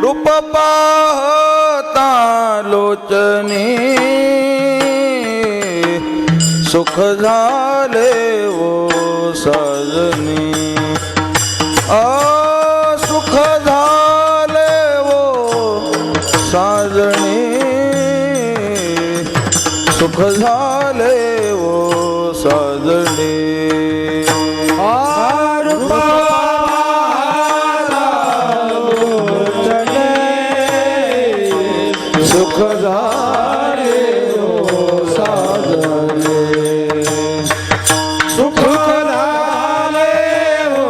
रूप पाहता लोचनी सुख झाले वो सजनी सुख झाले वो साजनी सुख झाले वो साजनी सुख झाले वो साजनी सुख झाले वो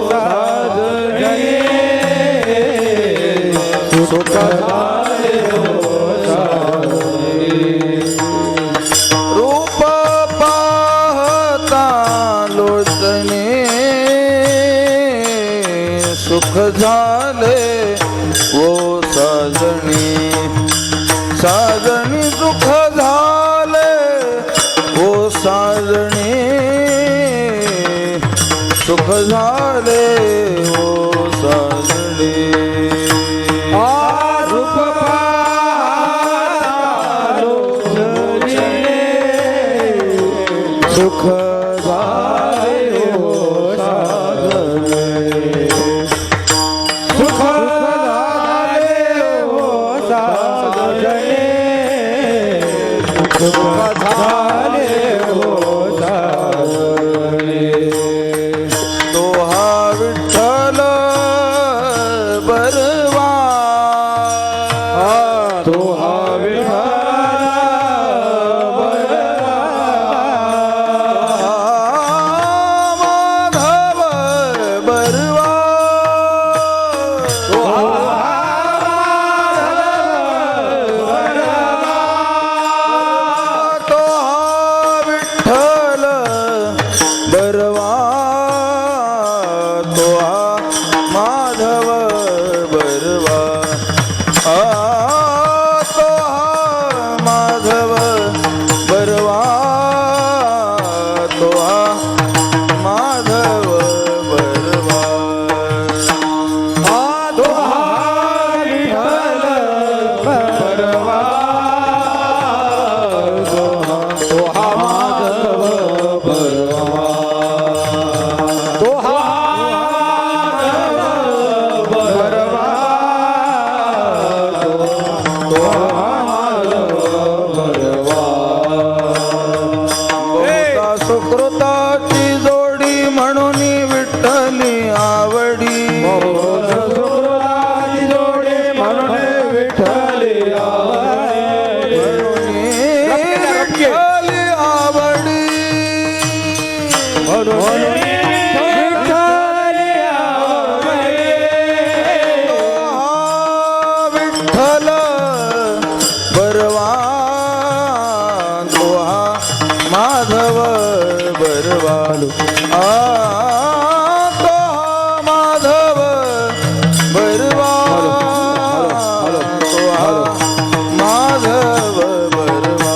साजनी सुख झाले वो साजनी रूप पाहता लोचनी सुख झाले वो साजनी साजनी सुख झाले वो साजनी सुख झाले वो साजनी रूप लोचनी सुख झाले वो साजनी सुख झाले वो साजनी सुख झाले वो साजनी तो हा विठ्ठल बरवा तो हा विठ्ठल माधव बरवा तो हा बरवा तो माधव बरवा तो माधव बरवा तो माधव बरवा तो विठ्ठल बरवा तो माधव बरवा सुकृताची जोडी म्हणून विठ्ठली आवडी सुकृताची जोडी म्हणून विठ्ठली आवडी विठ्ठली आवडी विठ्ठल बरवा माधव बरवा तो माधव बरवा तो माधव बरवा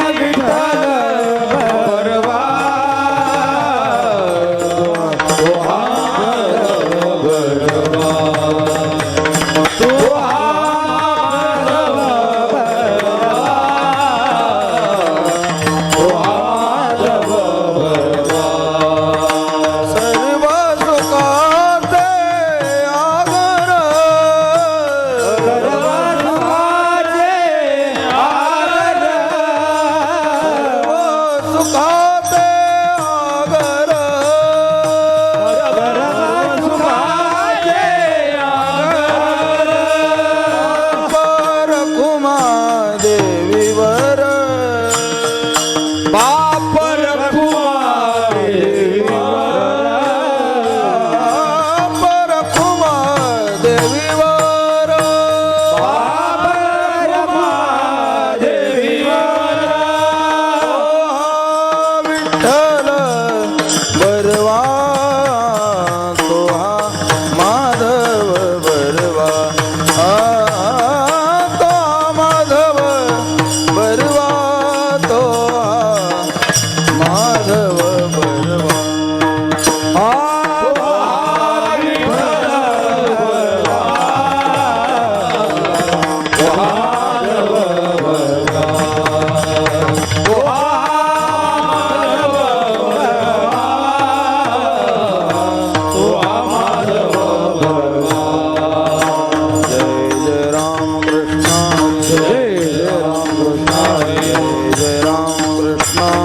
विठ्ठल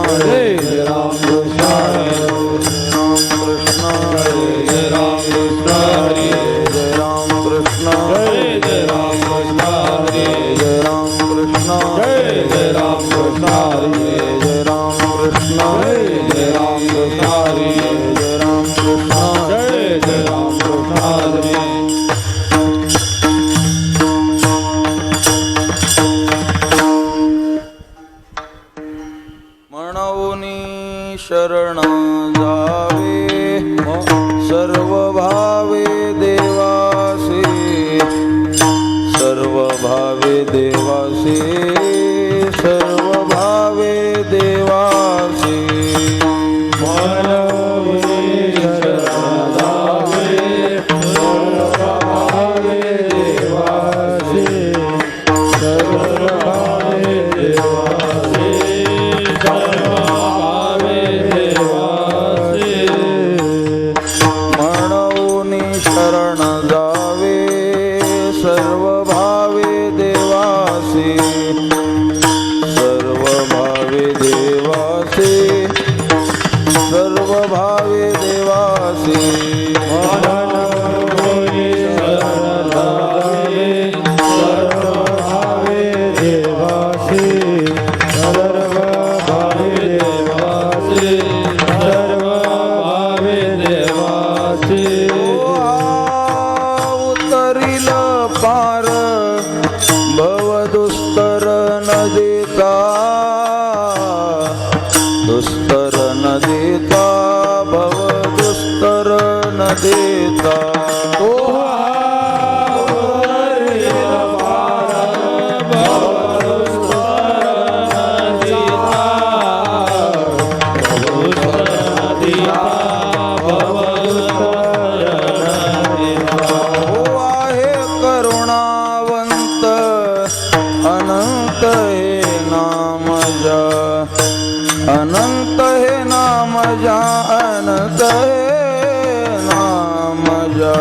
हरे राम कृष्ण हरे राम कृष्ण हरे राम कृष्ण हरे राम कृष्ण हरे राम कृष्ण हरे राम कृष्ण हरे राम कृष्ण हरे राम कृष्ण हरे राम कृष्ण हरे राम कृष्ण हरे राम कृष्ण हरे म्हणूनी शरण जावे सर्व भावे देवासी सर्व भावे देवासी सर्व भावे देवासी म्हणूनी शरण जावे सर्व भावे देवासी सर्व भावे देवासी म्हणूनी शरण जावे सर्व भावे देवासी सर्व भावे देवासी सर्व भावे देवासी म्हणूनी शरण जावे सर्व भावे देवासी सर्व भावे देवासी सर्व भावे देवासी उतरिल पार भव दुस्तर नदीचा दुस्तर नदीचा भव दुस्तर नदीचा अनंत हे नाम जा अनंत हे नाम जा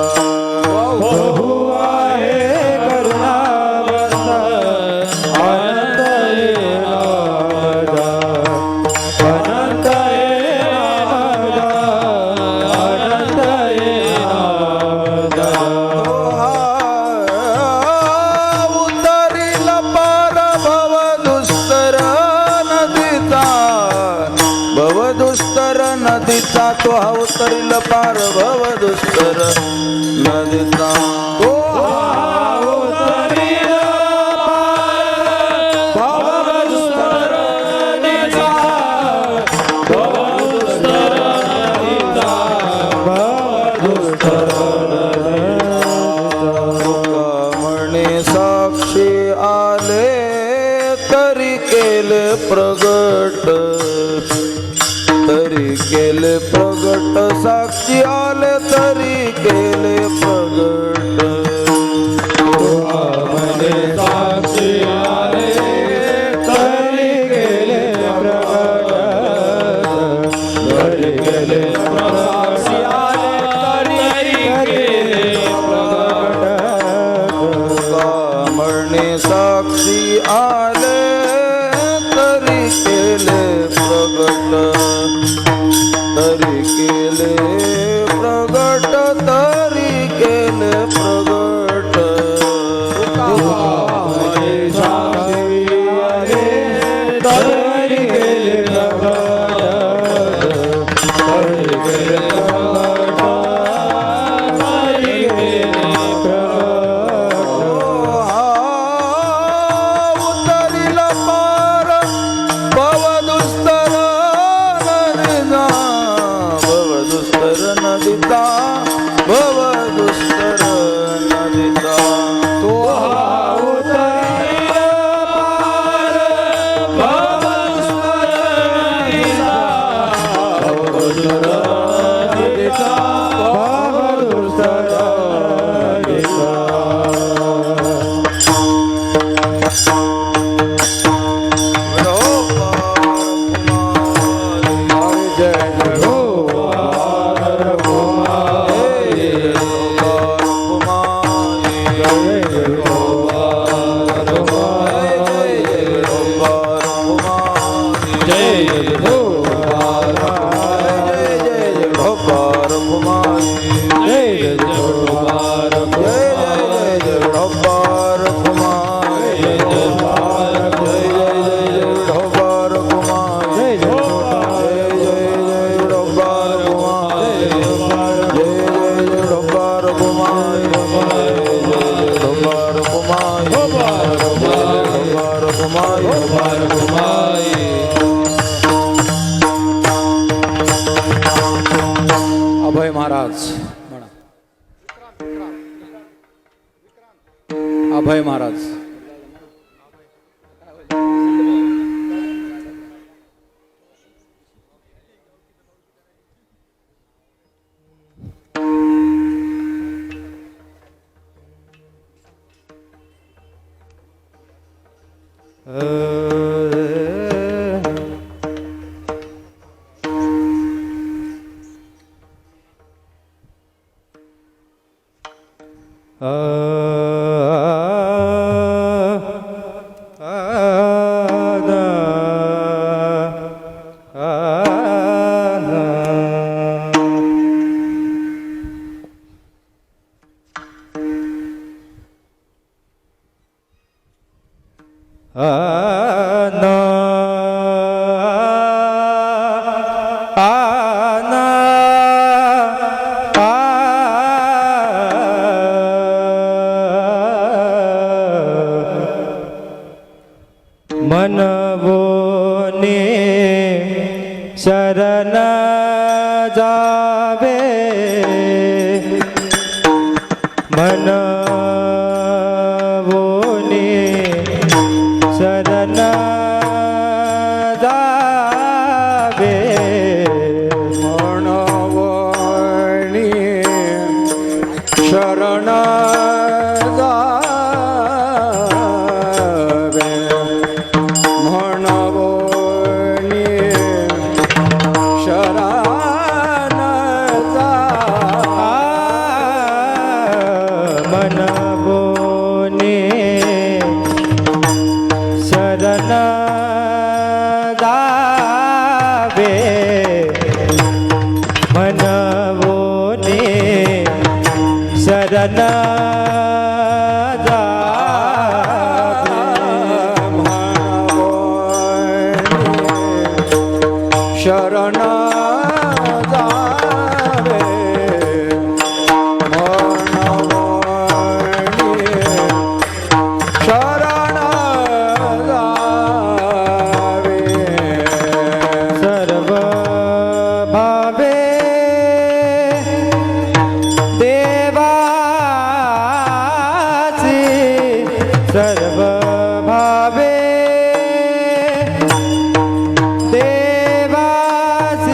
बहु आहे करुणावंत अनंत हे नाम जा अनंत हे नाम जा अनंत हे नाम जा उतरिल पार भव दुस्तर नदीचा भव दुस्तर नदीचा तो हा उतरिल पार भव दुस्तर नदीचा तो हा उतरिल पार भव दुस्तर नदीचा भव दुस्तर नदीचा भव दुस्तर नदीचा म्हणे साक्षी आले तरी केले प्रगट तरी केले प्रगट साक्षी आले तरी केले प्रगट म्हणे साक्षी आले तरी केले प्रगट तरी केले साक्षी आले तरी केले प्रगट म्हणे साक्षी आले तरी केले प्रगट तरी केले प्रगट तरी महाराज म्हणा. अभय महाराज. मनवोने शरण जावे मनवोने शरण जावे मनवोने शरण शरण शरण जावे शरण जावे सर्व भावे सर्व भावे देवासी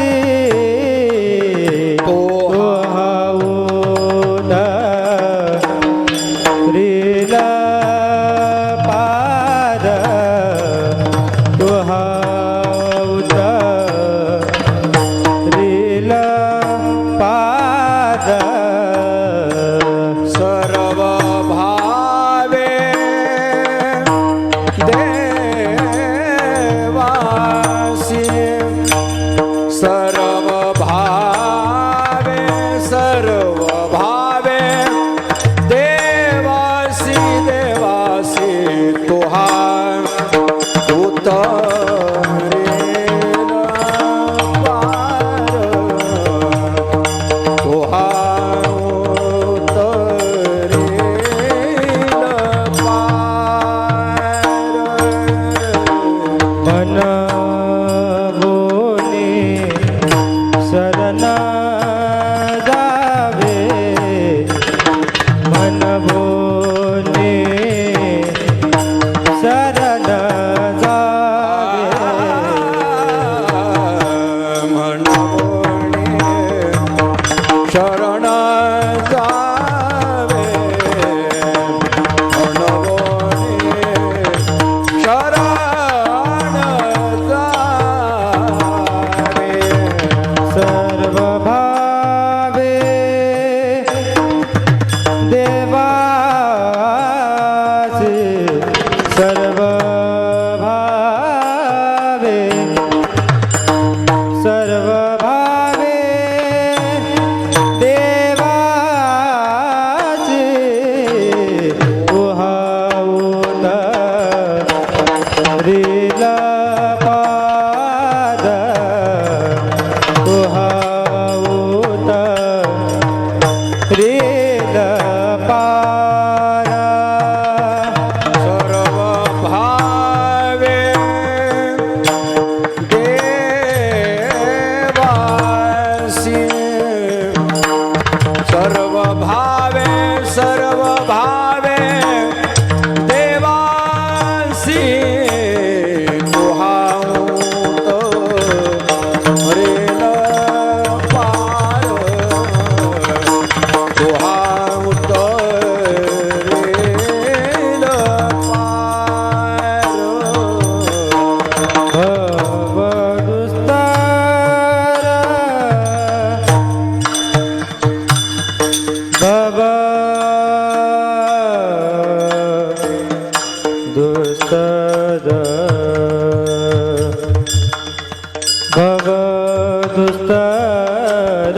दुस्तर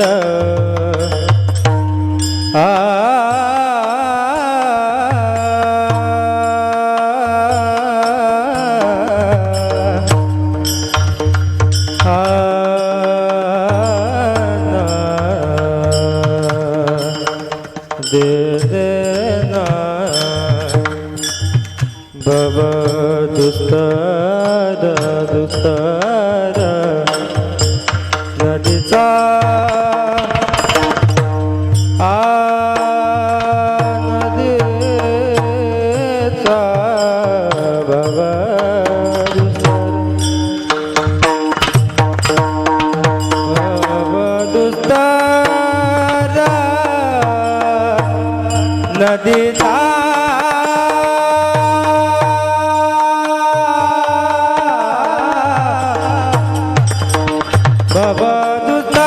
भव दुस्तर दुस्तर नदीचा नदीचा भव दुस्तर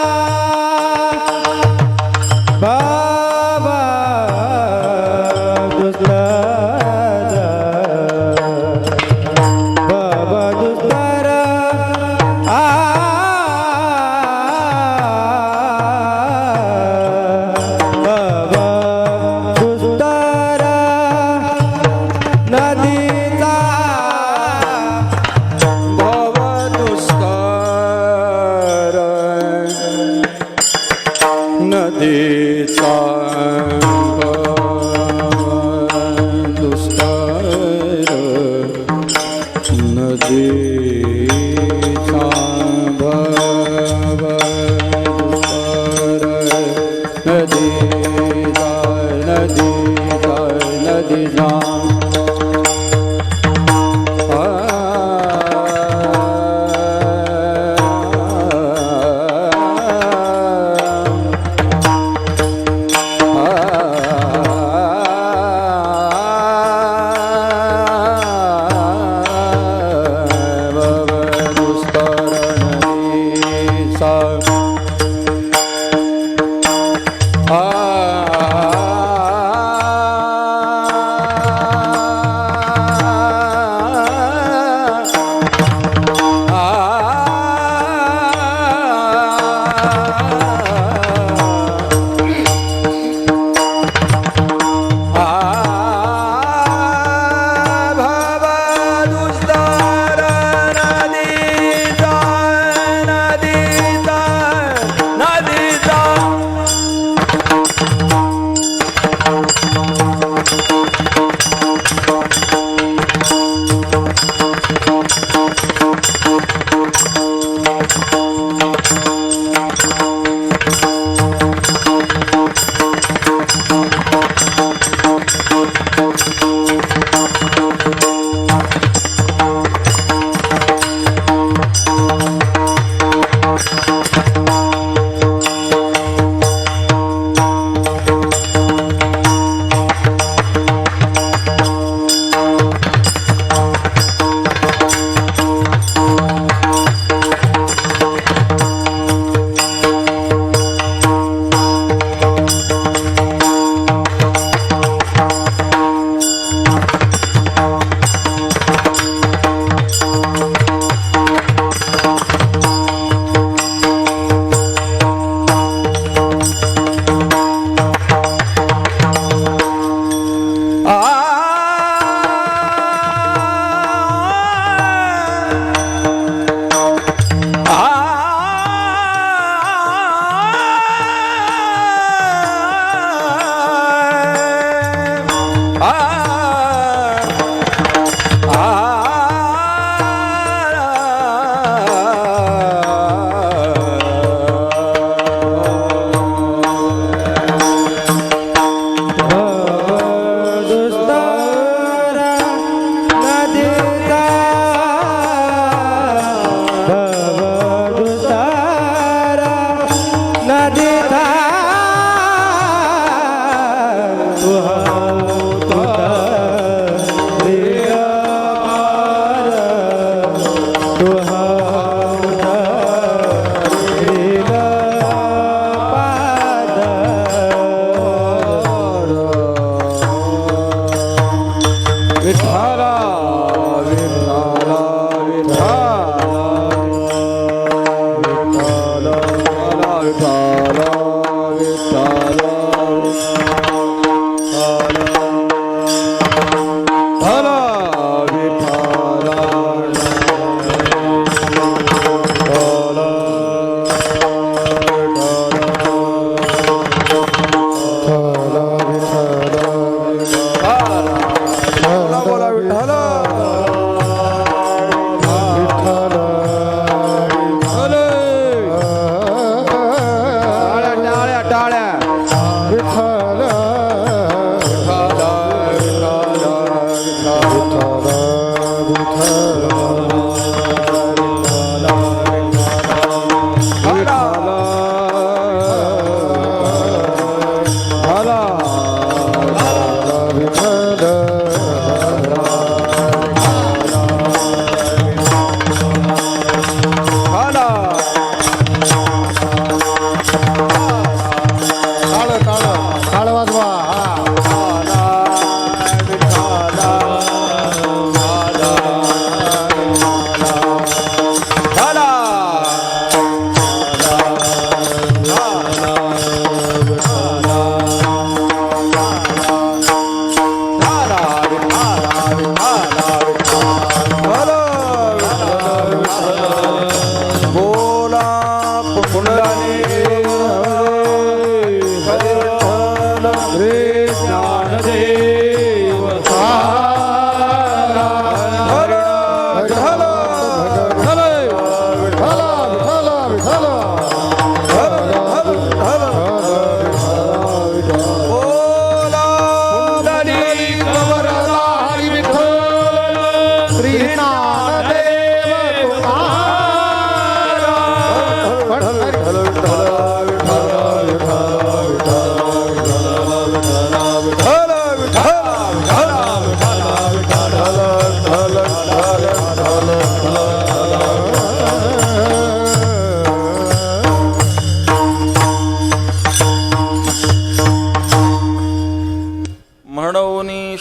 नदीचा नदीचा दुस्तर नदीचा भव दुस्तर नदीचा नदीचा नदीचा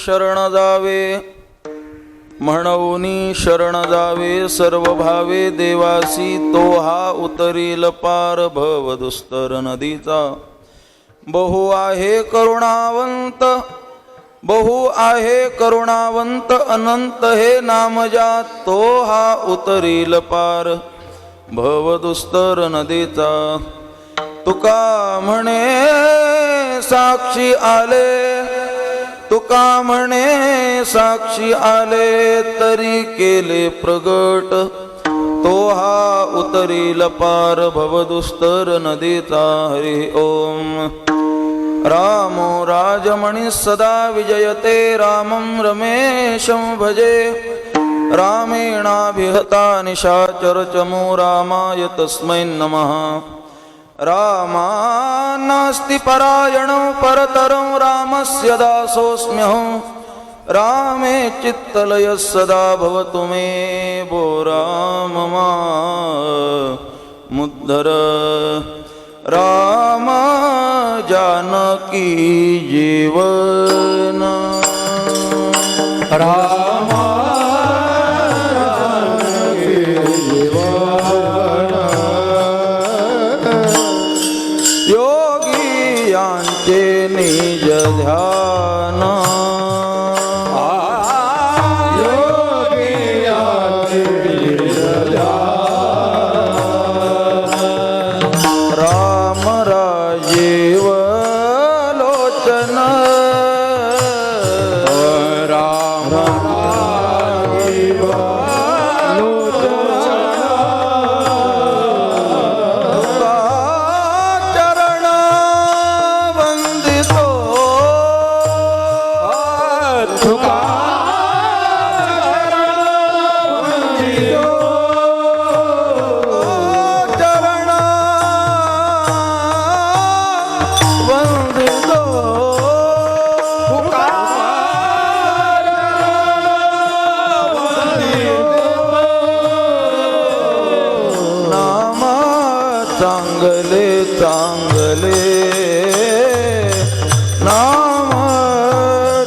शरण जावे म्हणूनी शरण जावे सर्व भावे देवासी तो हा उतरील पार भव दुस्तर नदीचा बहु आहे करुणावंत अनंत हे नामजा तो हा उतरील पार भव दुस्तर नदीचा तुका म्हणे साक्षी आले तुका म्हणे साक्षी आले तरी केले प्रगट तो हा उतरील पार भवदुस्तर नदीचा हरि ओम रामो राजमणि सदा विजयते रामं रमेशं भजे रामेणाभिहता निशाचर चमो रामाय तस्मै नमः रामा नास्ति परायणो परतरं रामस्य दासोऽस्म्यहं रामे चित्तलयः सदा भवतु मे भो राम मुद्धर राम जानकी जीवन राम निज ध्यान राम राजीव लोचन राम राजीव चांगले चांगले नाम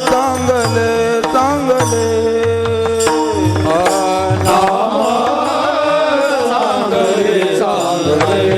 चांगले चांगले नाम चांगले चांगले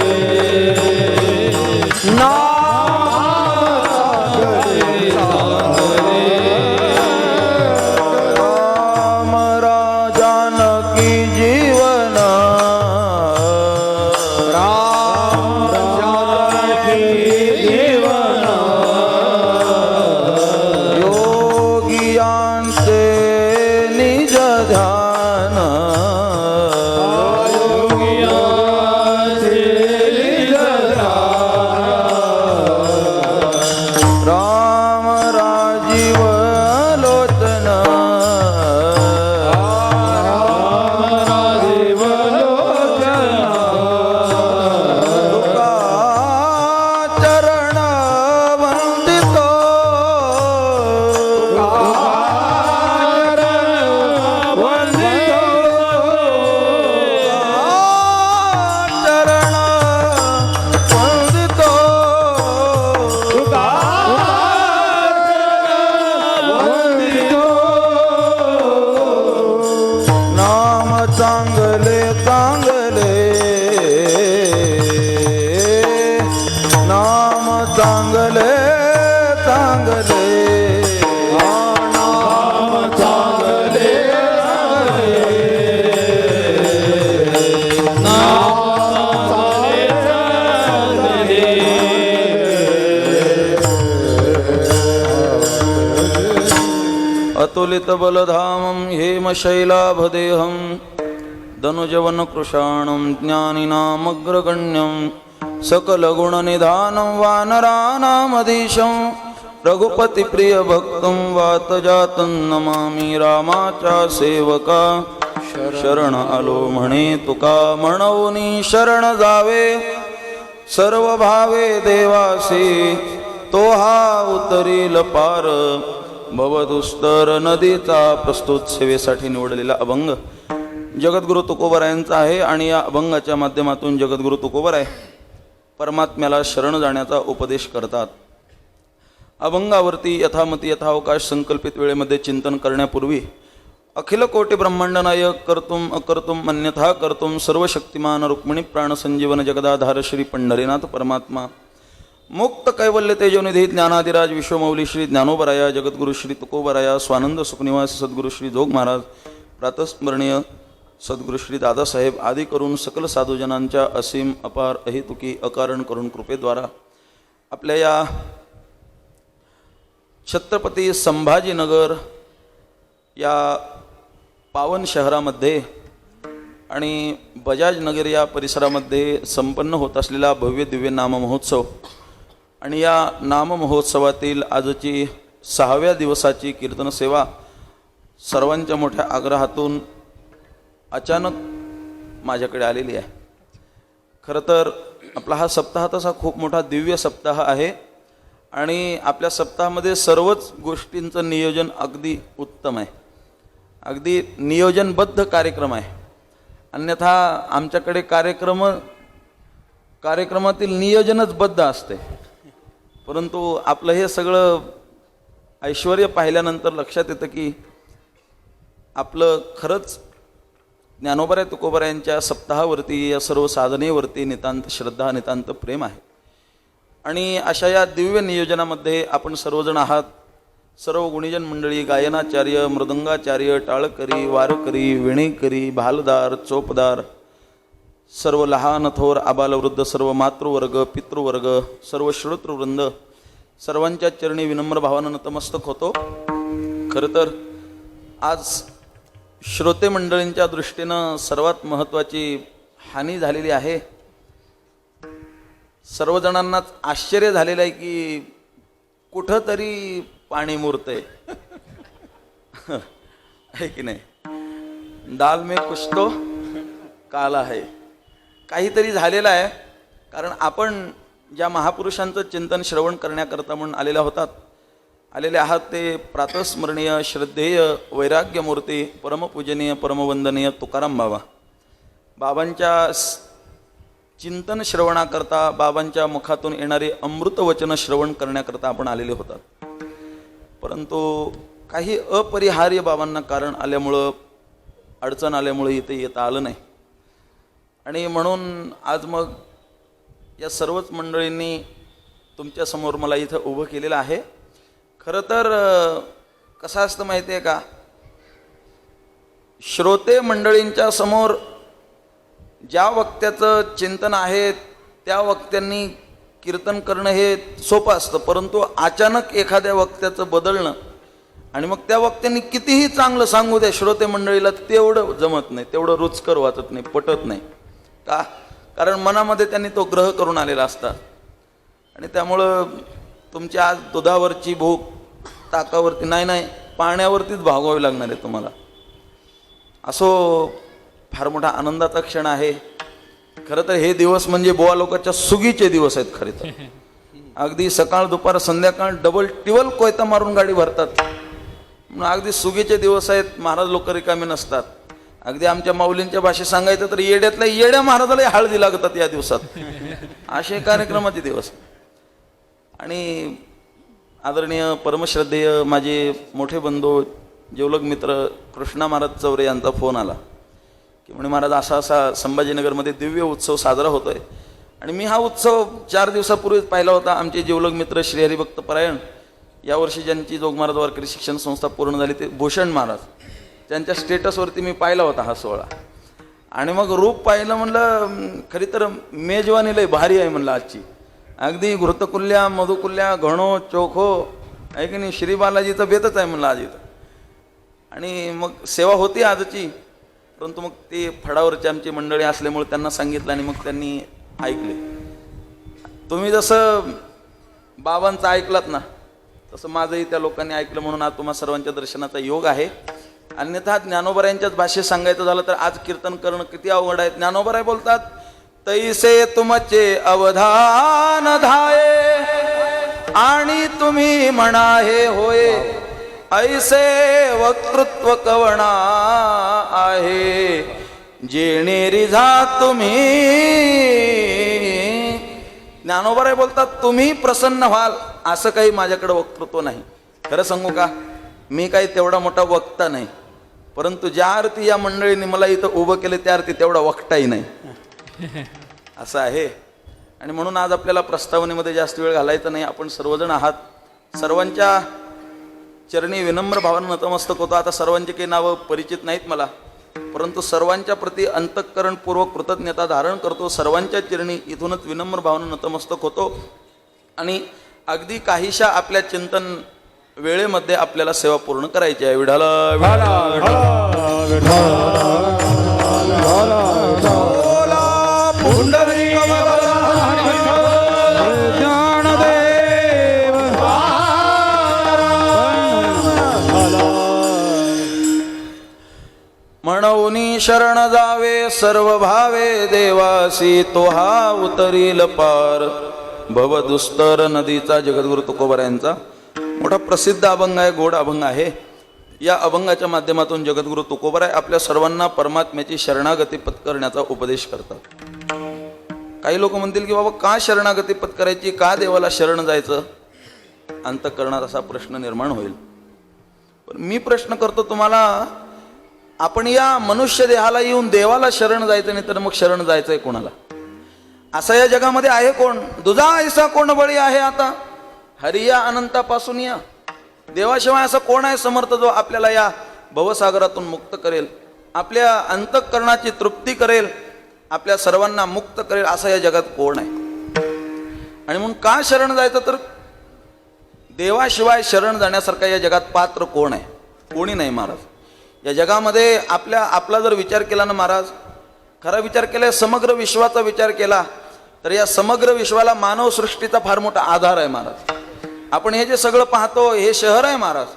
अतुलितबलधामं हेमशैलाभदेहं दनुजवनकृशाणं ज्ञानिनामग्रगण्यं सकलगुणनिधानं वानराणामधीशं रघुपतिप्रियभक्तं वातजातं नमामि रामाच्या सेवका शरण आलो म्हणे तुका म्हणूनी शरण जावे सर्व भावे देवासी तो हा उतरील पार भवदुस्तर नदीचा प्रस्तुत सेवेसाठी निवडलेला अभंग जगद्गुरु तुकोबरायांचा आहे आणि या अभंगाच्या माध्यमातून जगद्गुरु तुकोबराय परमात्म्याला शरण जाण्याचा उपदेश करतात. अभंगावरती यथामती यथावकाश संकल्पित वेळेमध्ये चिंतन करण्यापूर्वी अखिल कोटी ब्रह्मांड नायक कर्तुम अकर्तुम अन्यथा कर्तुम सर्वशक्तिमान रुक्मिणी प्राणसंजीवन जगदाधार श्री पंढरीनाथ परमात्मा मुक्त कैवल्य तेजोनिधी ज्ञानादिराज विश्वमौली श्री ज्ञानोबराया जगद्गुरु श्री तुकोबराया स्वानंद सुखनिवासी सद्गुरु श्री जोग महाराज प्रातस्मरणीय सद्गुरु श्री दादासाहेब आदी करून सकल साधुजनांच्या असीम अपार अहेतुकी अकारण करून कृपेद्वारा आपल्या या छत्रपती संभाजीनगर या पावन शहरामध्ये आणि बजाज नगर या परिसरामध्ये संपन्न होत असलेला भव्य दिव्य नाम महोत्सव आणि या नाम महोत्सवातील आजची 6व्या दिवसाची कीर्तन सेवा सर्वांच्या मोठ्या आग्रहातून अचानक माझ्याकडे आलेली आहे. खरं तर आपला हा सप्ताह तसा खूप मोठा दिव्य सप्ताह आहे आणि आपल्या सप्ताहामध्ये सर्वच गोष्टींचं नियोजन अगदी उत्तम आहे, अगदी नियोजनबद्ध कार्यक्रम आहे. अन्यथा आमच्याकडे कार्यक्रमातील नियोजनच बद्ध असते, परंतु आपलं हे सगळं ऐश्वर्य पाहिल्यानंतर लक्षात येतं की आपलं खरंच ज्ञानोबराय तुकोबरायांच्या सप्ताहावरती या सर्व साधनेवरती नितांत श्रद्धा नितांत प्रेम आहे. आणि अशा या दिव्य नियोजनामध्ये आपण सर्वजण आहात. सर्व गुणीजन मंडळी, गायनाचार्य, मृदंगाचार्य, टाळकरी, वारकरी, विणेकरी, भालदार, चोपदार, सर्व लहान थोर आबालवृद्ध, सर्व मातृवर्ग, पितृवर्ग, सर्व श्रोतृवृंद, सर्वांच्या चरणी विनम्र भावानं नतमस्तक होतो. खरं तर आज श्रोते मंडळींच्या दृष्टीनं सर्वात महत्त्वाची हानी झालेली आहे. सर्वजणांनाच आश्चर्य झालेलं आहे की कुठंतरी पाणी मुरतंय आहे की नाही. दाल में कुछ तो काला है, काहीतरी झालेलं आहे. कारण आपण ज्या महापुरुषांचं चिंतन श्रवण करण्याकरता म्हणून आलेले आहात ते प्रातस्मरणीय श्रद्धेय वैराग्यमूर्ती परमपूजनीय परमवंदनीय तुकाराम बाबांच्या चिंतन श्रवणाकरता, बाबांच्या मुखातून येणारे अमृत वचन श्रवण करण्याकरता आपण आलेले होतात. परंतु काही अपरिहार्य बाबांना कारण आल्यामुळं, अडचण आल्यामुळं इथे येता आलं नाही. आणि म्हणून आज मग या सर्वच मंडळींनी तुमच्यासमोर मला इथं उभं केलेलं आहे. खरं तर कसं असतं माहिती आहे का, श्रोते मंडळींच्या समोर ज्या वक्त्याचं चिंतन आहे त्या वक्त्यांनी कीर्तन करणं हे सोपं असतं, परंतु अचानक एखाद्या वक्त्याचं बदलणं आणि मग त्या वक्त्यांनी कितीही चांगलं सांगू द्या श्रोते मंडळीला, तेवढं जमत नाही, तेवढं रुचकर वाटत नाही, पटत नाही. का? कारण मनामध्ये त्यांनी तो ग्रह करून आलेला असतात. आणि त्यामुळं तुमची आज दुधावरची भूक ताकावरती नाही, पाण्यावरतीच भागवावी लागणार आहे तुम्हाला. असो फार मोठा आनंदाचा क्षण आहे. खरं तर हे दिवस म्हणजे बुवा लोकांच्या सुगीचे दिवस आहेत. खरे तर अगदी सकाळ दुपार संध्याकाळ डबल टिबल कोयता मारून गाडी भरतात, म्हणून अगदी सुगीचे दिवस आहेत. महाराज लोक रिकामे नसतात. अगदी आमच्या माऊलींच्या भाषेत सांगायचं तर येड्यातल्या येड्या महाराजाला हळदी लागतात या दिवसात, असे कार्यक्रमाचे दिवस. आणि आदरणीय परमश्रद्धेय माझे मोठे बंधू जेवलग मित्र कृष्णा महाराज चौरे यांचा फोन आला की म्हणे महाराज असा संभाजीनगरमध्ये दिव्य उत्सव साजरा होतोय. आणि मी हा उत्सव 4 दिवसापूर्वीच पाहिला होता. आमचे जेवलग मित्र श्रीहरिभक्त परायण, यावर्षी ज्यांची जोग महाराज वारकरी शिक्षण संस्था पूर्ण झाली ते भूषण महाराज, त्यांच्या स्टेटसवरती मी पाहिला होता हा सोहळा. आणि मग रूप पाहिलं, म्हणलं खरी तर मेजवानी लय भारी आहे म्हणलं आजची. अगदी घृतकुल्या मधुकुल्या घणो चोखो आहे की नाही, श्री बालाजीचं बेतच आहे म्हणलं आज इथं. आणि मग सेवा होती आजची, परंतु मग ते फडावरची आमची मंडळी असल्यामुळे त्यांना सांगितलं आणि मग त्यांनी ऐकले. तुम्ही जसं बाबांचं ऐकलात ना, तसं माझंही त्या लोकांनी ऐकलं, म्हणून आज तुम्हा सर्वांच्या दर्शनाचा योग आहे. अन्यथा ज्ञानोबरायांच्याच भाषेत सांगायचं झालं तर आज कीर्तन करणं किती अवघड आहे. ज्ञानोबराय बोलतात, तैसे तुमचे अवधान धाये आणि तुम्ही म्हणा हे होय, ऐसे वक्तृत्व कवणा आहे, जेणे रिझा तुम्ही. ज्ञानोबराय बोलतात, तुम्ही प्रसन्न व्हाल असं काही माझ्याकडे वक्तृत्व नाही. खरं सांगू का, मी काही तेवढा मोठा वक्ता नाही, परंतु ज्या अर्थी या मंडळीने मला इथं उभं केलं त्या अर्थी तेवढा वक्ताही नाही असं आहे. आणि म्हणून आज आपल्याला प्रस्तावनेमध्ये जास्त वेळ घालायचा नाही. आपण सर्वजण आहात, सर्वांच्या चरणी विनम्र भावानं नतमस्तक होतो. आता सर्वांची काही नावं परिचित नाहीत मला, परंतु सर्वांच्या प्रती अंतःकरणपूर्वक कृतज्ञता धारण करतो. सर्वांच्या चरणी इथूनच विनम्र भावानं नतमस्तक होतो. आणि अगदी काहीशा आपल्या चिंतन वेळेमध्ये आपल्याला सेवा पूर्ण करायची आहे. विठाला म्हणूनी शरण जावे सर्व भावे देवासी, तो हा उतरील पार. भव दुस्तर नदीचा जगद्गुरु तुकोबरायांचा मोठा प्रसिद्ध अभंग आहे, गोड अभंग आहे. या अभंगाच्या माध्यमातून जगद्गुरु तुकोबराय आपल्या सर्वांना परमात्म्याची शरणागती पत्करण्याचा उपदेश करतात. काही लोक म्हणतील की बाबा का शरणागती पत्करायची, का देवाला शरण जायचं, अंतःकरणात असा प्रश्न निर्माण होईल. पण मी प्रश्न करतो तुम्हाला, आपण या मनुष्य देहाला येऊन देवाला शरण जायचं नाही तर मग शरण जायचंय कोणाला? असं या जगामध्ये आहे कोण? दुजा ऐसा कोण बळी आहे आता, हरिया अनंतापासून या. देवाशिवाय असं कोण आहे समर्थ जो आपल्याला या भवसागरातून मुक्त करेल, आपल्या अंतःकरणाची तृप्ती करेल, आपल्या सर्वांना मुक्त करेल? असं या जगात कोण आहे? आणि म्हणून का शरण जायचं तर देवाशिवाय शरण जाण्यासारखा या जगात पात्र कोण आहे? कोणी नाही महाराज. या जगामध्ये आपला जर विचार केला ना महाराज, खरा विचार केला, समग्र विश्वाचा विचार केला तर या समग्र विश्वाला मानव सृष्टीचा फार मोठा आधार आहे महाराज. आपण हे जे सगळं पाहतो हे शहर आहे महाराज,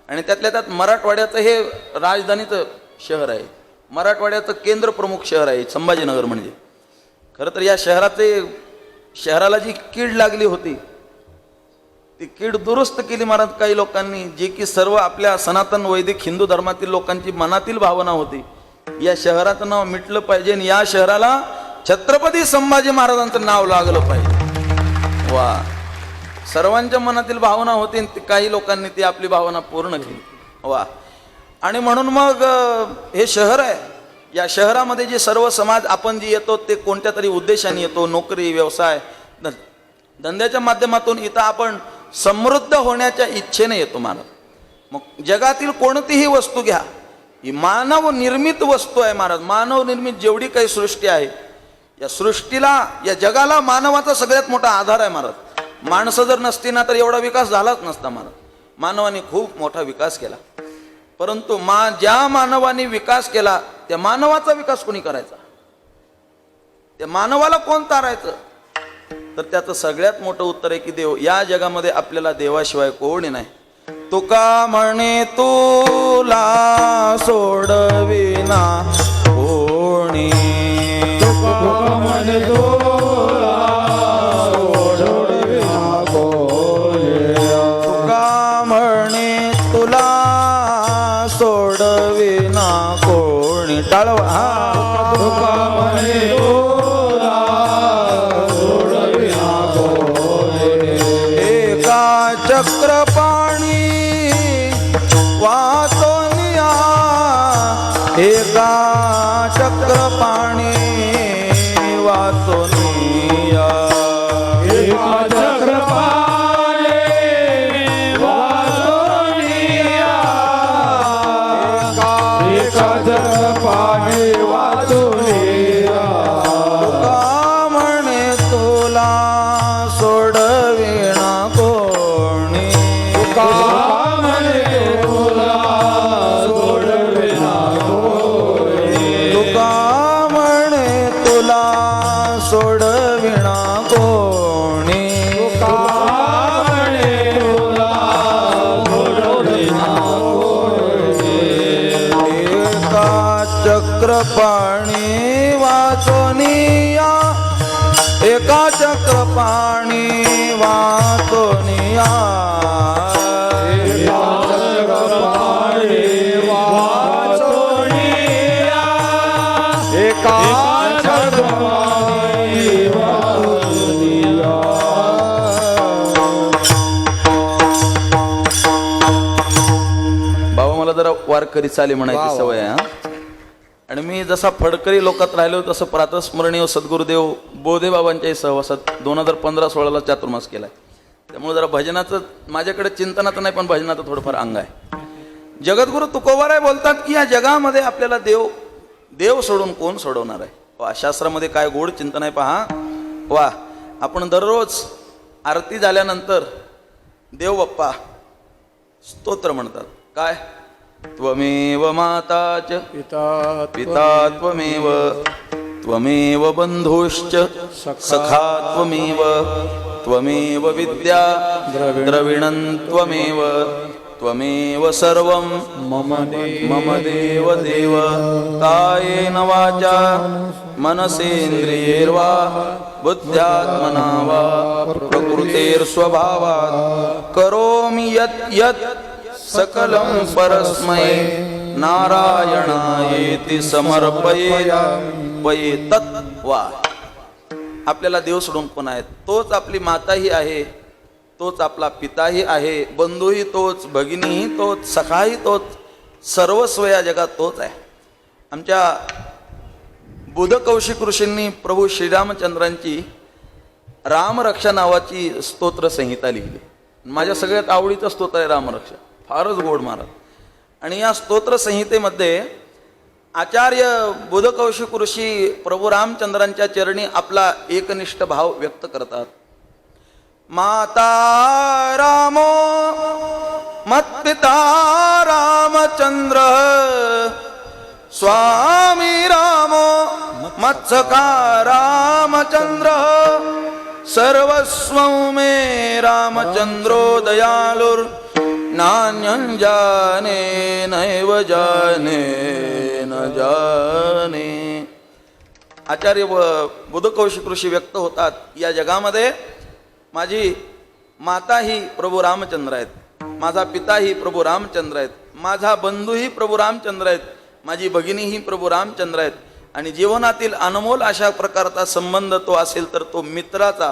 आणि त्यातल्या त्यात मराठवाड्याचं हे राजधानीचं शहर आहे, मराठवाड्याचं केंद्र प्रमुख शहर आहे संभाजीनगर. म्हणजे खरं तर या शहराला जी कीड लागली होती ती कीड दुरुस्त केली महाराज काही लोकांनी, जे की सर्व आपल्या सनातन वैदिक हिंदू धर्मातील लोकांची मनातील भावना होती. या शहराचं नाव मिटलं पाहिजे आणि या शहराला छत्रपती संभाजी महाराजांचं नाव लागलं पाहिजे. वा, सर्वांच्या मनातील भावना होती, काही लोकांनी ती आपली भावना पूर्ण केली. वा. आणि म्हणून मग हे शहर आहे, या शहरामध्ये जे सर्व समाज आपण जे येतो ते कोणत्या तरी उद्देशाने येतो, नोकरी, व्यवसाय, धंद्याच्या माध्यमातून इथं आपण समृद्ध होण्याच्या इच्छेने येतो महाराज. मग जगातील कोणतीही वस्तू घ्या, ही मानव निर्मित वस्तू आहे महाराज. मानव निर्मित जेवढी काही सृष्टी आहे, या सृष्टीला, या जगाला मानवाचा सगळ्यात मोठा आधार आहे महाराज. माणसं जर नसती ना तर एवढा विकास झालाच नसता महाराज. मानवाने खूप मोठा विकास केला, परंतु ज्या मानवाने विकास केला त्या मानवाचा विकास कोणी करायचा? त्या मानवाला कोण तारायचं? तर त्याचं सगळ्यात मोठं उत्तर आहे की देव. या जगामध्ये आपल्याला देवाशिवाय कोणी नाही. तुका म्हणे तुला सोडविना कोणी, तुका म्हणे तुला सोडविना कोणी, तुका म्हणे तुला सोडविना कोणी. टाळवा. तुका म्हणे चक्रपाणी वाचोनिया, एका चक्रपाणी वाचोनिया, एका चक्रपाणी वाचोनिया, एका चक्रपाणी वाचोनिया. तुका म्हणे तुला सोडविना कोणी, पाणी वाचोनिया एका चक्र पाणी वाचोनिया जरा वारकरी चाली म्हणायची सवय आहे. आणि मी जसा फडकरी लोकात राहिलो तसं प्रातस्मरणीय सद्गुरुदेव बोधे बाबांच्याही सहवासात 2015-16 चातुर्मास केलाय. त्यामुळे जरा भजनाचं माझ्याकडे चिंतनाचं नाही पण भजनाचं थोडंफार अंग आहे. जगद्गुरु तुकोबाराय बोलतात की या जगामध्ये आपल्याला देव सोडून कोण सोडवणार आहे. वा, शास्त्रामध्ये काय गोड चिंतन आहे पहा. वा, आपण दररोज आरती झाल्यानंतर देव बाप्पा स्तोत्र म्हणतात. काय? त्वमेव माता च पिता त्वमेव त्वमेव बंधुश्च सखा त्वमेव त्वमेव विद्या द्रविणं त्वमेव त्वमेव सर्वं मम देव देव कायेन वाचा मनसेन्द्रियैर्वा बुद्ध्यात्मना वा प्रकृतेर्स्वभावात् करोमि यत् यत् सकलं परस्मै नारायणायेति समर्पये तत्वा. आपल्याला देव सोडून कोण आहे? तोच आपली माताही आहे, तोच आपला पिताही आहे, बंधूही तोच, भगिनीही तोच, सखाही तोच, सर्वस्व या जगात तोच आहे. आमच्या बुधकौशिक ऋषींनी प्रभू श्रीरामचंद्रांची रामरक्षा नावाची स्तोत्र संहिता लिहिली. माझ्या सगळ्यात आवडीचं स्तोत्र आहे रामरक्षा, फारच गोड महाराज. आणि या स्तोत्र संहितेमध्ये आचार्य बुधकौशिक ऋषी प्रभू रामचंद्रांच्या चरणी आपला एकनिष्ठ भाव व्यक्त करतात. माता रामो मत्पिता रामचंद्र स्वामी रामो मत्सखा रामचंद्र सर्वस्वं मे रामचंद्रो दयालुर नान्यं जाने नैव जाने न जाने. आचार्य बुधकौशिक ऋषी व्यक्त होतात, या जगामध्ये माझी माता ही प्रभू रामचंद्र आहेत, माझा पिता ही प्रभू रामचंद्र आहेत, माझा बंधू ही प्रभू रामचंद्र आहेत, माझी भगिनी ही प्रभू रामचंद्र आहेत. आणि जीवनातील अनमोल अशा प्रकारचा संबंध तो असेल तर तो मित्राचा,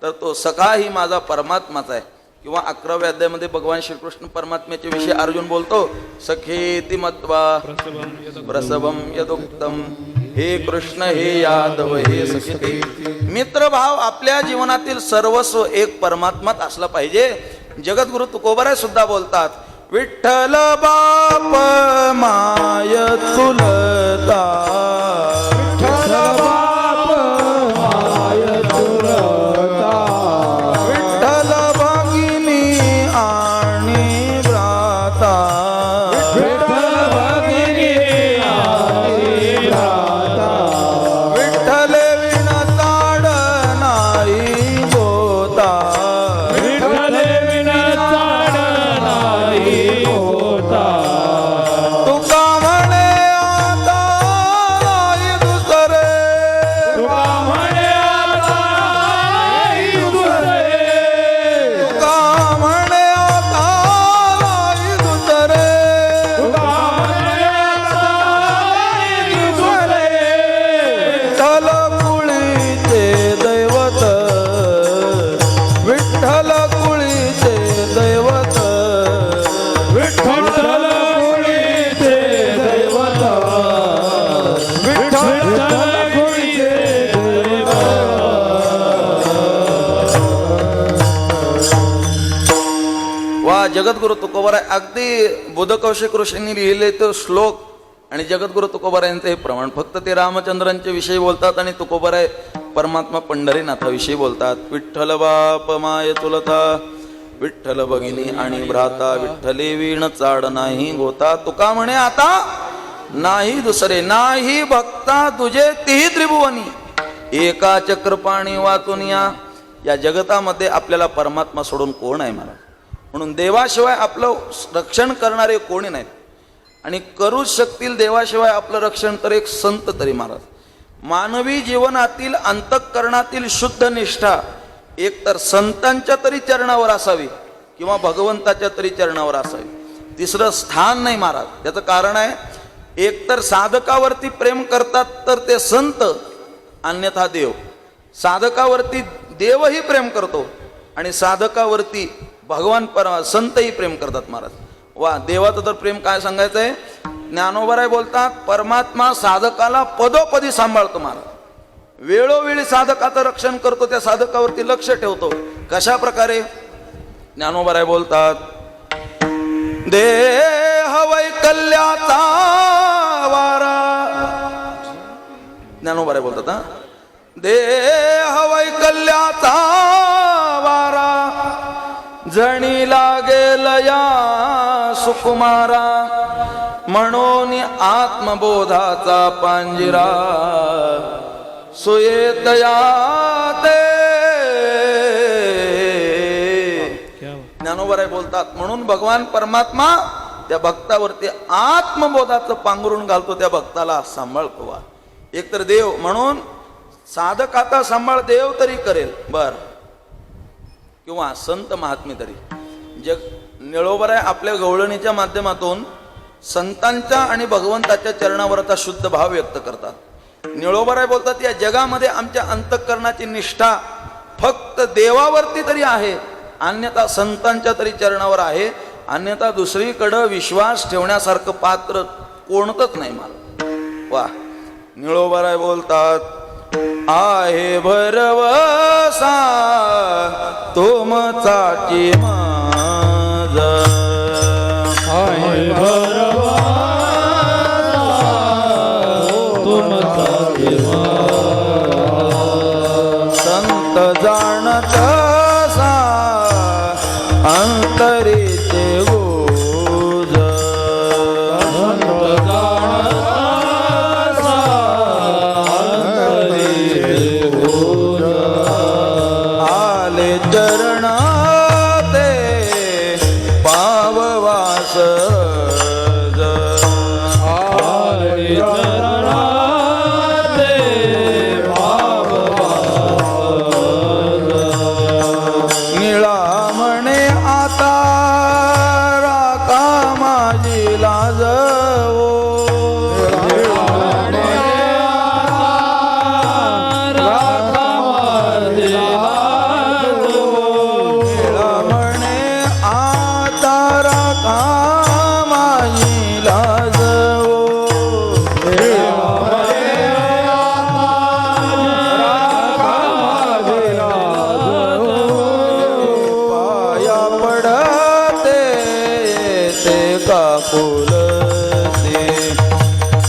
तर तो सखा ही माझा परमात्माचा आहे. किंवा 11व्या अध्यायामध्ये भगवान श्रीकृष्ण परमात्म्याच्या विषयी अर्जुन बोलतो, सखेति मत्वा प्रसवम यदुक्तम. हे कृष्ण, हे यादव, हे सखे. मित्रभाव आपल्या जीवनातील सर्वस्व एक परमात्मात असला पाहिजे. जगद्गुरु तुकोबाराय सुद्धा बोलतात, विठ्ठल बाप माय तुलता, विठ्ठल बाप माय तुलता, विठ्ठल भगिनी आणि भ्राता, विठ्ठल भगिनी आणि भ्राता, विठ्ठल विण ताड नाही होता, विठ्ठल विण ताड नाही होता. तुका म्हणे आता नाही दुसरे, तुका म्हणे आता नाही दुसरे, तुका म्हणे आता नाही दुसरे, तुका म्हणे आता नाही दुसरे. विठ्ठल कुळीचे दैवत, विठ्ठल कुळीचे दैवत, विठ्ठल कुळीचे दैवत, विठ्ठल कुळीचे दैवत. वा, जगद्गुरु तुकोबाराय अगदी बुधकौशिक ऋषींनी लिहिले तो श्लोक आणि जगद्गुरु तुकोबारायांचं हे प्रमाण. फक्त ते रामचंद्रांच्या विषयी बोलतात आणि तुकोबाराय परमात्मा पंढरीनाथाविषयी बोलतात. विठ्ठल बाप माय तुलता, विठ्ठल भगिनी आणि भ्राता, विठ्ठले वीण चाड नाही होता. तुका म्हणे आता नाही दुसरे, नाही भक्ता तुझे तिही त्रिभुवनी, एका चक्रपाणी वाचून या. या जगतामध्ये आपल्याला परमात्मा सोडून कोण आहे मला? म्हणून देवाशिवाय आपलं रक्षण करणारे कोणी नाहीत. आणि करूच शकतील देवाशिवाय आपलं रक्षण तर एक संत तरी महाराज. मानवी जीवनातील अंतःकरणातील शुद्ध निष्ठा एकतर संतांच्या तरी चरणावर असावी किंवा भगवंताच्या तरी चरणावर असावी. तिसरं स्थान नाही महाराज. त्याचं कारण आहे, एकतर साधकावरती प्रेम करतात तर ते संत, अन्यथा देव. साधकावरती देवही प्रेम करतो आणि साधकावरती भगवान संतही प्रेम करतात महाराज. वा, देवाचं तर प्रेम काय सांगायचंय. ज्ञानोबराय बोलतात, परमात्मा साधकाला पदोपदी सांभाळतो महाराज. वेळोवेळी साधकाचं रक्षण करतो, त्या साधकावरती लक्ष ठेवतो. कशा प्रकारे. ज्ञानोबराय बोलतात, देह वैकल्याचा वारा. ज्ञानोबराय बोलतात, हा, देह वैकल्याचा वारा जणी लागेल या सुकुमारा. म्हणून आत्मबोधाचा पांजिरा सुयेतया ते. ज्ञानोबराय बोलतात, म्हणून भगवान परमात्मा त्या भक्तावरती आत्मबोधाचं पांघरून घालतो, त्या भक्ताला सांभाळतो. एकतर देव, म्हणून साधकाचा सांभाळ देव तरी करेल बर, किंवा संत महात्मे तरी. जग निळोबराय आपल्या गवळणीच्या माध्यमातून संतांच्या आणि भगवंताच्या चरणावरचा शुद्ध भाव व्यक्त करतात. निळोबराय बोलतात, या जगामध्ये आमच्या अंतःकरणाची निष्ठा फक्त देवावरती तरी आहे, अन्यथा संतांच्या तरी चरणावर आहे, अन्यथा दुसरीकडं विश्वास ठेवण्यासारखं पात्र कोणतंच नाही मला. वा. निळोबराय बोलतात, आहे भरवसा तुमचाची माझ. आहे भरवसा तुमचाची माझ. संत जाणत सा अंतरीचे गोज. संत जाणत सा अंतरीचे गोज. आले चरण ते पाववास. आले चरणा ते पाववास. निळा म्हणे आता राखा माझी लाज.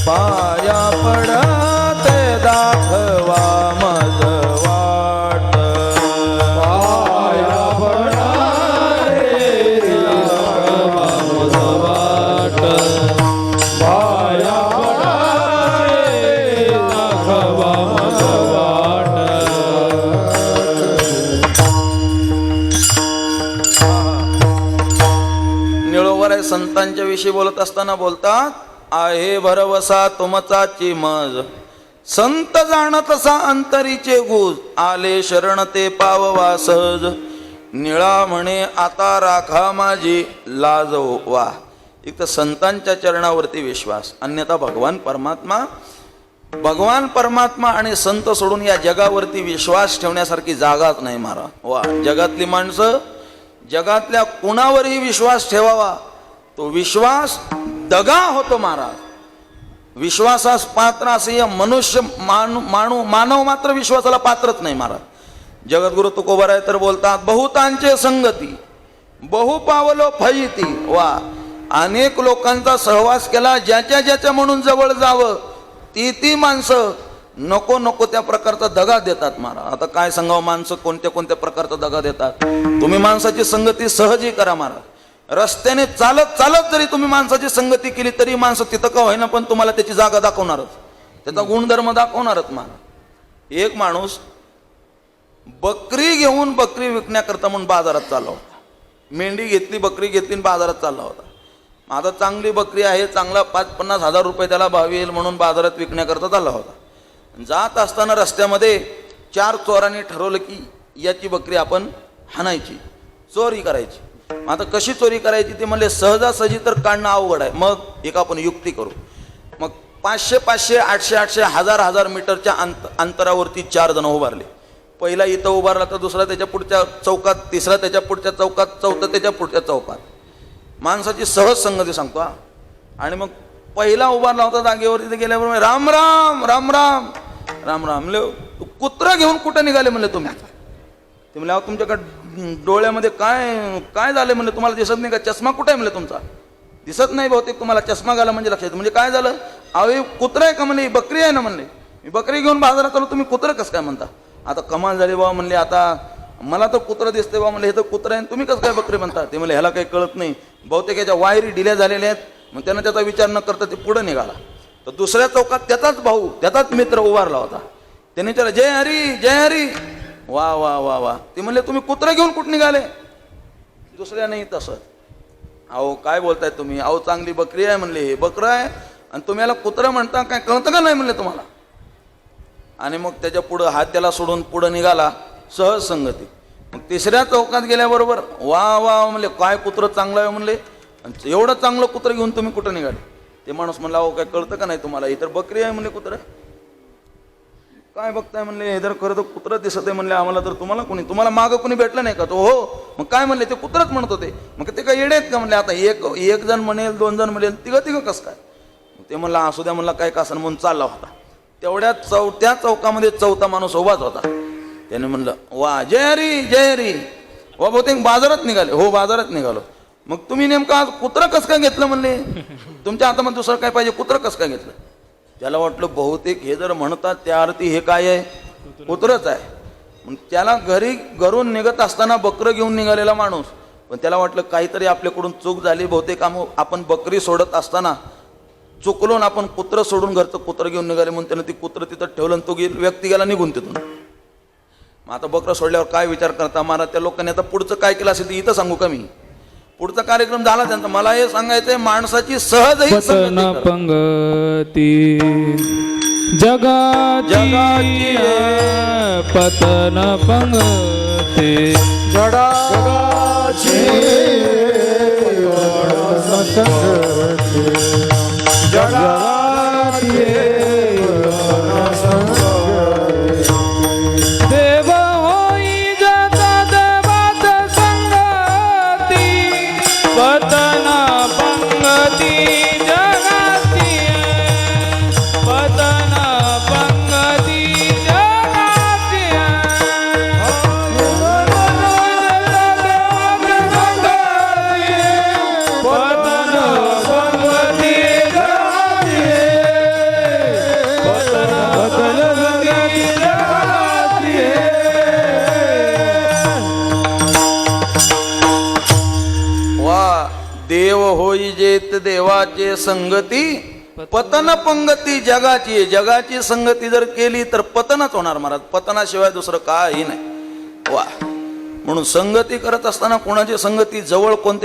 पाया पडते दाखवा मज वाट. पाया पडते दाखवा मज वाट. पाया पडते दाखवा मज वाट. निळोबराय संतांच्या विषयी बोलत असताना बोलतात, आहे भरवसा तुमचाची मज. संत जाणतसा अंतरीचे गुज. आले शरण ते पाववा सहज. निळा म्हणे आता राखा माझी लाज. वा. एक तर संतांच्या चरणावरती विश्वास, अन्यथा भगवान परमात्मा आणि संत सोडून या जगावरती विश्वास ठेवण्यासारखी जागाच नाही महाराज. वा. जगातली माणसं जगातल्या कुणावरही विश्वास ठेवावा तो विश्वास दगा होतो महाराज. विश्वासास पात्र असे मनुष्य मानव मात्र विश्वासाला पात्रच नाही महाराज. जगद्गुरु तुकोबाराय तर बोलतात, बहुतांचे संगती बहु पावलो फजिती. वा. अनेक लोकांचा सहवास केला, ज्याच्या म्हणून जवळ जावं ती माणसं नको नको त्या प्रकारचा दगा देतात महाराज. आता काय सांगावं, माणसं कोणत्या प्रकारचा दगा देतात. तुम्ही माणसाची संगती सहजी करा महाराज. रस्त्याने चालत जरी तुम्ही माणसाची संगती केली तरी माणसं तिथं का होईना पण तुम्हाला त्याची जागा दाखवणारच, त्याचा गुणधर्म दाखवणारच महाराज. एक माणूस बकरी घेऊन बकरी विकण्याकरता म्हणून बाजारात चालला होता. मेंढी घेतली, बकरी घेतली, बाजारात चालला होता. आता चांगली बकरी आहे, चांगला 50-50 हजार रुपये त्याला भाव येईल म्हणून बाजारात विकण्याकरता चालला होता. जात असताना रस्त्यामध्ये 4 चोरांनी ठरवलं की याची बकरी आपण हाणायची, चोरी करायची. आता कशी चोरी करायची ते म्हणले, सहजासहजी तर काढणं अवघड आहे. मग एक आपण युक्ती करू. मग 500-500, 800-800, 1000-1000 मीटरच्या अंतरावरती 4 जण उभारले. पहिला इथं उभारला तर दुसरा त्याच्या पुढच्या चौकात, तिसरा त्याच्या पुढच्या चौकात, चौथा त्याच्या पुढच्या चौकात. माणसाची सहज संगती सांगतो हा. आणि मग पहिला उभारला होता जागेवर, तिथे गेल्याबरोबर राम राम राम राम राम राम. म्हणले कुत्रा घेऊन कुठं निघाले म्हणले तुम्ही? ते म्हणले अहो तुमच्याकडे डोळ्यामध्ये काय काय झालं म्हणले, तुम्हाला दिसत नाही का? चष्मा कुठे आहे म्हणले तुमचा? दिसत नाही बहुतेक तुम्हाला, चष्मा घाला म्हणजे लक्षात. म्हणजे काय झालं? अहो हे कुत्रा आहे का म्हणले? बकरी आहे ना म्हणले. मी बकरी घेऊन बाजारात आलो, तुम्ही कुत्रं कसं काय म्हणता? आता कमाल झाली बाबा म्हणले, आता मला तर कुत्रं दिसते बाबा म्हणले, हे तर कुत्रं आहे, तुम्ही कसं काय बकरी म्हणता? ते म्हणले ह्याला काही कळत नाही, बहुतेक याच्या वायरी ढिल्या झालेल्या आहेत. मग त्यानं त्याचा विचार न करता ते पुढे निघाला. तर दुसऱ्या चौकात त्याचाच भाऊ, त्याचाच मित्र उभारला होता. त्याने विचारलं जय हरी जय हरी. वा वा वा वा. ते म्हणले तुम्ही कुत्रं घेऊन कुठं निघाले? दुसऱ्याने तसंच. अहो काय बोलताय तुम्ही? अहो चांगली बकरी आहे म्हणले, हे बकरं आहे आणि तुम्ही याला कुत्रं म्हणता, काय कळतं का नाही म्हणले तुम्हाला? आणि मग त्याच्या पुढं हात त्याला सोडून पुढं निघाला, सहज संगती. मग तिसऱ्या चौकात गेल्याबरोबर वा वा म्हणले, काय कुत्रं चांगलं आहे म्हणले, एवढं चांगलं कुत्रं घेऊन तुम्ही कुठं निघाले? ते माणूस म्हणला अहो काय कळतं का नाही तुम्हाला, इतर बकरी आहे म्हणले, कुत्रं काय बघताय म्हणले, हे जर खरं तर कुत्रं दिसत आहे म्हणले आम्हाला, तर तुम्हाला मागं कोणी भेटलं नाही का? तो हो. मग काय म्हणले, ते कुत्रंच म्हणत होते. मग ते काय येडे आहेत का म्हणले? आता एक जण म्हणेल, 2 जण म्हणेल, तिघं कसं काय? ते म्हणला असू द्या म्हणला, काय कासन म्हणून चालला होता. तेवढ्या चौथ्या चौकामध्ये चौथा माणूस उभाच होता. त्याने म्हणलं वा जय हरी जय हरी. वा बहुतेक बाजारात निघाले. हो बाजारात निघालो. मग तुम्ही नेमकं आज कुत्रं कसं काय घेतलं म्हणले? तुमच्या हातामध्ये दुसरं काय पाहिजे, कुत्रं कसं काय घेतलं? त्याला वाटलं बहुतेक हे जर म्हणतात त्या अर्थी हे काय आहे, कुत्रंच आहे. मग त्याला घरून निघत असताना बकरं घेऊन निघालेला माणूस, पण त्याला वाटलं काहीतरी आपल्याकडून चूक झाली, बहुतेक आपण बकरी सोडत असताना चुकलो, आपण कुत्रं सोडून घरचं कुत्रं घेऊन निघाले म्हणून त्यानं ती कुत्रं तिथं ठेवलं आणि तो व्यक्ती गेला निघून तिथून. मग आता बकरं सोडल्यावर काय विचार करता मला त्या लोकांनी आता पुढचं काय केलं असेल ते इथं सांगू का मी? पुढचा कार्यक्रम झाला त्यांचा. मला हे सांगायचंय, माणसाची सहजही पंगती जगाची पतन पंगती जगाची जगाची देव होई जाता देवात संगती पतन पंगती जगाची पतन पंगती जगाची पतन पंगती देव होई जेत देवाचे संगती पतन पंगती जगाची. जगाची संगती जर केली तर पतनच होणार महाराज, पतनाशिवाय दुसरं काही नाही. वा. म्हणून संगती करत असताना कोणाची संगती, जवळ कोणते